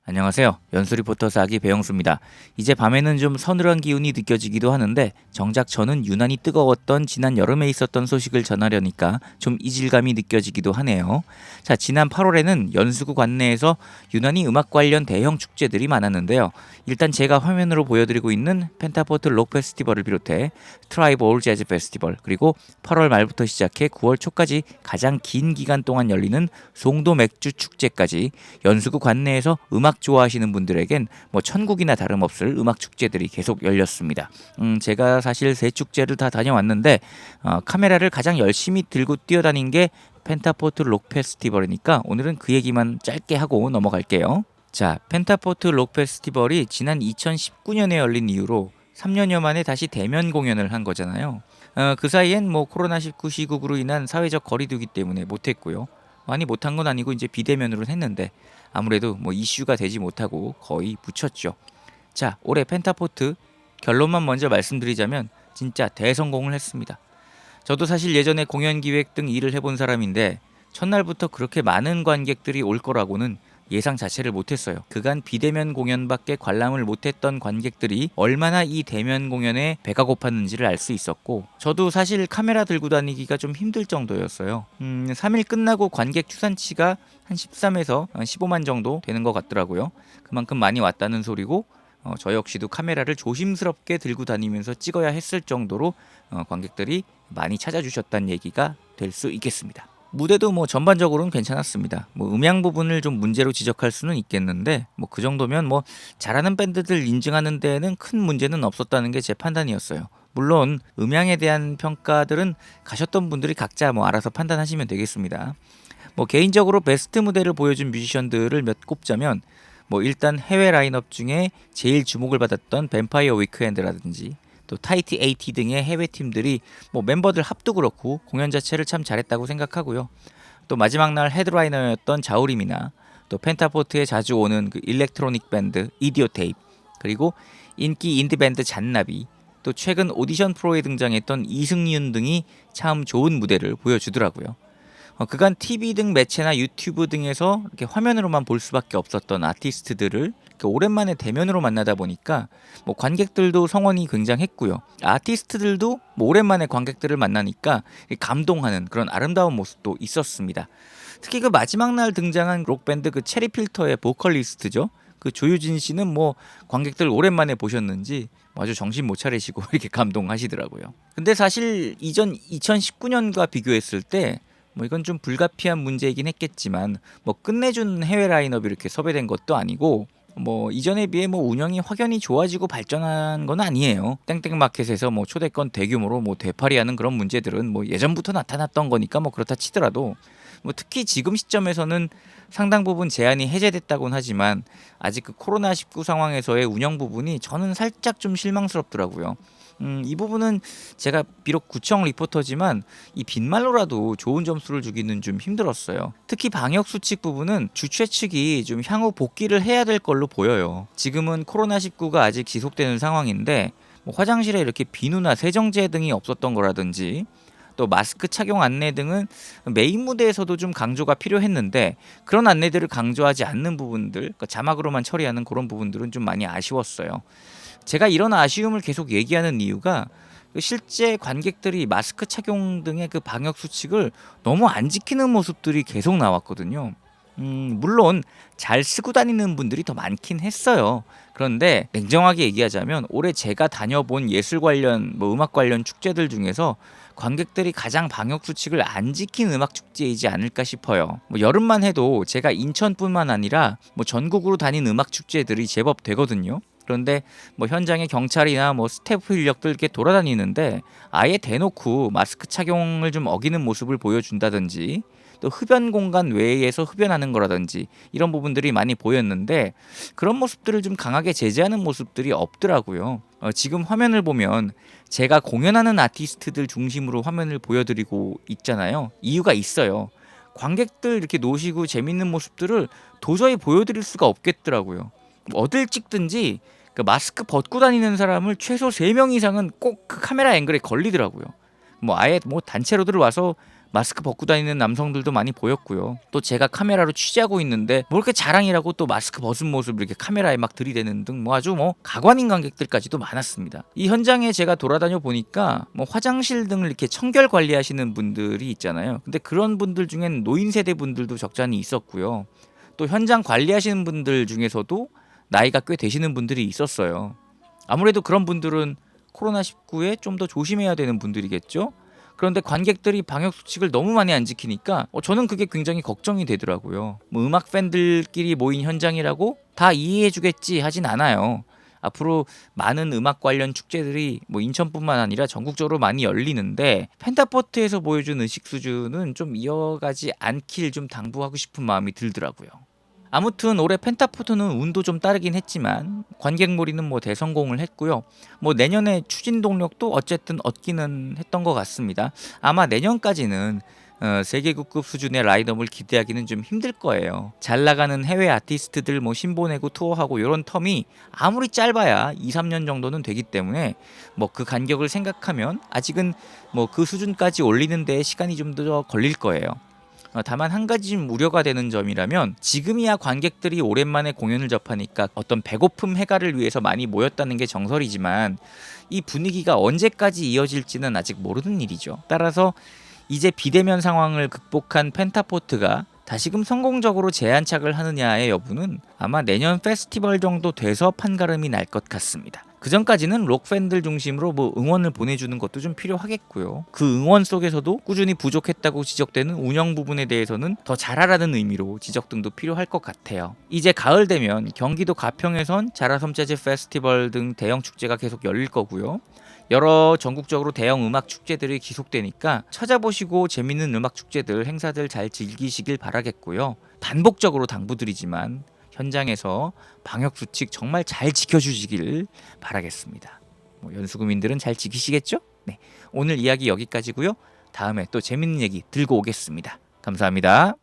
안녕하세요. 연수리포터 사기 배영수입니다. 이제 밤에는 좀 서늘한 기운이 느껴지기도 하는데 정작 저는 유난히 뜨거웠던 지난 여름에 있었던 소식을 전하려니까 좀 이질감이 느껴지기도 하네요. 자, 지난 8월에는 연수구 관내에서 유난히 음악 관련 대형 축제들이 많았는데요. 일단 제가 화면으로 보여드리고 있는 펜타포트 록 페스티벌을 비롯해 트라이브 올 재즈 페스티벌, 그리고 8월 말부터 시작해 9월 초까지 가장 긴 기간 동안 열리는 송도 맥주 축제까지 연수구 관내에서 음악 좋아하시는 분들에겐 뭐 천국이나 다름없을 음악 축제들이 계속 열렸습니다. 제가 사실 세 축제를 다 다녀왔는데 카메라를 가장 열심히 들고 뛰어다닌 게 펜타포트 록 페스티벌이니까 오늘은 그 얘기만 짧게 하고 넘어갈게요. 자, 펜타포트 록 페스티벌이 지난 2019년에 열린 이후로 3년여 만에 다시 대면 공연을 한 거잖아요. 그 사이엔 뭐 코로나19 시국으로 인한 사회적 거리두기 때문에 못했고요. 많이 못한 건 아니고 이제 비대면으로 했는데 아무래도 뭐 이슈가 되지 못하고 거의 묻혔죠. 자, 올해 펜타포트 결론만 먼저 말씀드리자면 진짜 대성공을 했습니다. 저도 사실 예전에 공연 기획 등 일을 해본 사람인데 첫날부터 그렇게 많은 관객들이 올 거라고는 예상 자체를 못했어요. 그간 비대면 공연밖에 관람을 못했던 관객들이 얼마나 이 대면 공연에 배가 고팠는지를 알 수 있었고, 저도 사실 카메라 들고 다니기가 좀 힘들 정도였어요. 3일 끝나고 관객 추산치가 한 13에서 15만 정도 되는 것 같더라고요. 그만큼 많이 왔다는 소리고, 저 역시도 카메라를 조심스럽게 들고 다니면서 찍어야 했을 정도로 관객들이 많이 찾아주셨다는 얘기가 될 수 있겠습니다. 무대도 뭐 전반적으로는 괜찮았습니다. 뭐 음향 부분을 좀 문제로 지적할 수는 있겠는데 뭐 그 정도면 뭐 잘하는 밴드들 인증하는 데에는 큰 문제는 없었다는 게 제 판단이었어요. 물론 음향에 대한 평가들은 가셨던 분들이 각자 뭐 알아서 판단하시면 되겠습니다. 뭐 개인적으로 베스트 무대를 보여준 뮤지션들을 몇 꼽자면 뭐 일단 해외 라인업 중에 제일 주목을 받았던 뱀파이어 위크엔드라든지 또 타이티 AT 등의 해외 팀들이 뭐 멤버들 합도 그렇고 공연 자체를 참 잘했다고 생각하고요. 또 마지막 날 헤드라이너였던 자우림이나 또 펜타포트에 자주 오는 그 일렉트로닉 밴드 이디오테이프, 그리고 인기 인디 밴드 잔나비, 또 최근 오디션 프로에 등장했던 이승윤 등이 참 좋은 무대를 보여주더라고요. 그간 TV 등 매체나 유튜브 등에서 이렇게 화면으로만 볼 수밖에 없었던 아티스트들을 이렇게 오랜만에 대면으로 만나다 보니까 뭐 관객들도 성원이 굉장했고요. 아티스트들도 뭐 오랜만에 관객들을 만나니까 감동하는 그런 아름다운 모습도 있었습니다. 특히 그 마지막 날 등장한 록밴드 그 체리필터의 보컬리스트죠. 그 조유진 씨는 뭐 관객들 오랜만에 보셨는지 아주 정신 못 차리시고 이렇게 감동하시더라고요. 근데 사실 이전 2019년과 비교했을 때 뭐 이건 좀 불가피한 문제이긴 했겠지만 뭐 끝내준 해외 라인업이 이렇게 섭외된 것도 아니고 뭐 이전에 비해 뭐 운영이 확연히 좋아지고 발전한 건 아니에요. 땡땡 마켓에서 뭐 초대권 대규모로 뭐 되팔이하는 그런 문제들은 뭐 예전부터 나타났던 거니까 뭐 그렇다 치더라도 뭐 특히 지금 시점에서는 상당 부분 제한이 해제됐다곤 하지만 아직 그 코로나19 상황에서의 운영 부분이 저는 살짝 좀 실망스럽더라고요. 이 부분은 제가 비록 구청 리포터지만 이 빈말로라도 좋은 점수를 주기는 좀 힘들었어요. 특히 방역 수칙 부분은 주최 측이 좀 향후 복귀를 해야 될 걸로 보여요. 지금은 코로나19가 아직 지속되는 상황인데 뭐 화장실에 이렇게 비누나 세정제 등이 없었던 거라든지 또 마스크 착용 안내 등은 메인 무대에서도 좀 강조가 필요했는데 그런 안내들을 강조하지 않는 부분들, 그러니까 자막으로만 처리하는 그런 부분들은 좀 많이 아쉬웠어요. 제가 이런 아쉬움을 계속 얘기하는 이유가 실제 관객들이 마스크 착용 등의 그 방역 수칙을 너무 안 지키는 모습들이 계속 나왔거든요. 물론 잘 쓰고 다니는 분들이 더 많긴 했어요. 그런데 냉정하게 얘기하자면 올해 제가 다녀본 예술 관련 뭐 음악 관련 축제들 중에서 관객들이 가장 방역 수칙을 안 지킨 음악 축제이지 않을까 싶어요. 뭐 여름만 해도 제가 인천뿐만 아니라 뭐 전국으로 다닌 음악 축제들이 제법 되거든요. 그런데 뭐 현장에 경찰이나 뭐 스태프 인력들 이렇게 돌아다니는데 아예 대놓고 마스크 착용을 좀 어기는 모습을 보여준다든지 또 흡연 공간 외에서 흡연하는 거라든지 이런 부분들이 많이 보였는데 그런 모습들을 좀 강하게 제재하는 모습들이 없더라고요. 지금 화면을 보면 제가 공연하는 아티스트들 중심으로 화면을 보여드리고 있잖아요. 이유가 있어요. 관객들 이렇게 노시고 재밌는 모습들을 도저히 보여드릴 수가 없겠더라고요. 어딜 찍든지 그 마스크 벗고 다니는 사람을 최소 3명 이상은 꼭 그 카메라 앵글에 걸리더라고요. 뭐 아예 뭐 단체로 들어와서 마스크 벗고 다니는 남성들도 많이 보였고요. 또 제가 카메라로 취재하고 있는데 뭐 이렇게 자랑이라고 또 마스크 벗은 모습을 이렇게 카메라에 막 들이대는 등 뭐 아주 뭐 가관인 관객들까지도 많았습니다. 이 현장에 제가 돌아다녀 보니까 뭐 화장실 등을 이렇게 청결 관리하시는 분들이 있잖아요. 근데 그런 분들 중엔 노인 세대 분들도 적잖이 있었고요. 또 현장 관리하시는 분들 중에서도 나이가 꽤 되시는 분들이 있었어요. 아무래도 그런 분들은 코로나19에 좀 더 조심해야 되는 분들이겠죠. 그런데 관객들이 방역 수칙을 너무 많이 안 지키니까 저는 그게 굉장히 걱정이 되더라고요. 뭐 음악 팬들끼리 모인 현장이라고 다 이해해주겠지 하진 않아요. 앞으로 많은 음악 관련 축제들이 뭐 인천뿐만 아니라 전국적으로 많이 열리는데 펜타포트에서 보여준 의식 수준은 좀 이어가지 않길 좀 당부하고 싶은 마음이 들더라고요. 아무튼 올해 펜타포트는 운도 좀 따르긴 했지만 관객몰이는 뭐 대성공을 했고요. 뭐 내년에 추진 동력도 어쨌든 얻기는 했던 것 같습니다. 아마 내년까지는 세계국급 수준의 라인업을 기대하기는 좀 힘들 거예요. 잘 나가는 해외 아티스트들 뭐 신보내고 투어하고 이런 텀이 아무리 짧아야 2, 3년 정도는 되기 때문에 뭐 그 간격을 생각하면 아직은 뭐 그 수준까지 올리는 데 시간이 좀 더 걸릴 거예요. 다만 한 가지 좀 우려가 되는 점이라면 지금이야 관객들이 오랜만에 공연을 접하니까 어떤 배고픔 해가를 위해서 많이 모였다는 게 정설이지만 이 분위기가 언제까지 이어질지는 아직 모르는 일이죠. 따라서 이제 비대면 상황을 극복한 펜타포트가 다시금 성공적으로 재안착을 하느냐의 여부는 아마 내년 페스티벌 정도 돼서 판가름이 날 것 같습니다. 그 전까지는 록 팬들 중심으로 뭐 응원을 보내주는 것도 좀 필요하겠고요. 그 응원 속에서도 꾸준히 부족했다고 지적되는 운영 부분에 대해서는 더 잘하라는 의미로 지적 등도 필요할 것 같아요. 이제 가을 되면 경기도 가평에선 자라섬 재즈 페스티벌 등 대형 축제가 계속 열릴 거고요. 여러 전국적으로 대형 음악 축제들이 지속되니까 찾아보시고 재밌는 음악 축제들 행사들 잘 즐기시길 바라겠고요. 반복적으로 당부드리지만 현장에서 방역 수칙 정말 잘 지켜주시길 바라겠습니다. 연수구민들은 잘 지키시겠죠? 네, 오늘 이야기 여기까지고요. 다음에 또 재밌는 얘기 들고 오겠습니다. 감사합니다.